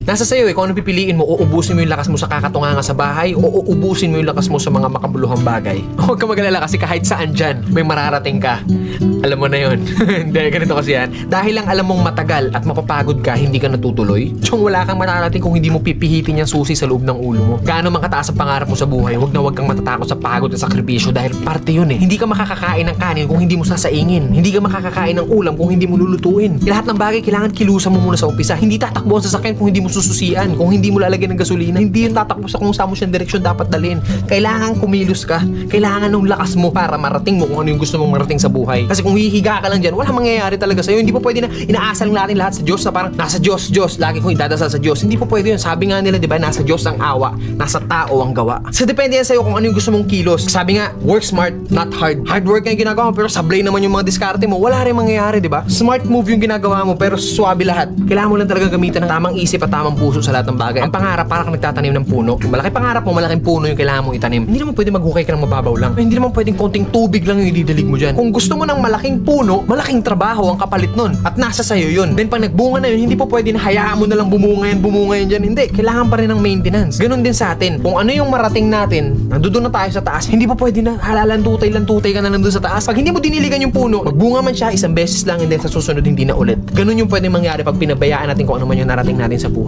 Nasa sayo kung ano pipiliin mo, uubusin mo yung lakas mo sa kakatunganga sa bahay o uubusin mo yung lakas mo sa mga makabuluhang bagay. Huwag ka mag-alala kasi kahit saan dyan, may mararating ka. Alam mo na yun. Hindi, ganito kasi yan. Dahil lang alam mong matagal at mapapagod ka, hindi ka natutuloy. Tsong wala kang mararating kung hindi mo pipihitin yung susi sa loob ng ulo mo. Gaano man kataas ang pangarap mo sa buhay, huwag kang matatakot sa pagod at sakripisyo dahil parte yun eh. Hindi ka makakakain ng kanin kung hindi mo sasaingin. Hindi ka makakakain ng ulam kung hindi mo lulutuin. Lahat ng bagay kailangan kilusan mo muna sa umpisa. Hindi tatakbo ang sasakyan kung hindi mo sususian, kung hindi mo lalagyan ng gasolina. Hindi yun tatakbo sa kung saan mo siyang direksyon dapat dalhin. Kailangan kumilos ka. Kailangan ng lakas mo para marating mo kung ano yung gusto mong marating sa buhay. Kasi kung hihiga ka lang dyan, wala mangyayari talaga sa'yo. Hindi po pwede na inaasal natin lahat sa Diyos na parang nasa Diyos, lagi kong idadasal sa Diyos. Hindi po pwede yun. Sabi nga nila, di ba, nasa Diyos ang awa, nasa tao ang gawa. So depende yan sa'yo kung ano yung gusto mong kilos. Sabi nga, work smart, not hard. Hard work nga yung ginagawa mo, pero sablay naman yung mga diskarte mo. Wala rin mangyayari, di ba? Smart move yung ginagawa mo, pero swabe lahat. Kailangan mo lang talaga gamitan ng tamang isip at tamang puso sa lahat ng bagay. Ang pangarap, parang nagtatanim ng puno. Malaki pangarap mo, malaking puno yung kailangan mong itanim. Hindi naman pwede maghukay ka ng mababaw lang. Hindi naman pwedeng konting tubig lang yung ididilig mo dyan. Kung gusto mo ng malaking puno, malaking trabaho ang kapalit nun. At nasa sayo yun. Then pag nagbunga na yun, hindi po pwede na hayaan mo na lang bumunga yan dyan. Hindi. Kailangan pa rin ng maintenance. Ganon din sa atin. Kung ano yung marating natin, nandoon na tayo sa taas, hindi po pwede na halalan-tutay ka na lang doon sa taas. Pag hindi mo diniligan yung puno, magbunga man siya isang beses lang and then sa susunod hindi na ulit. Ganon yung pwede mangyari pag pinabayaan natin kung ano man yung narating natin sa buhay.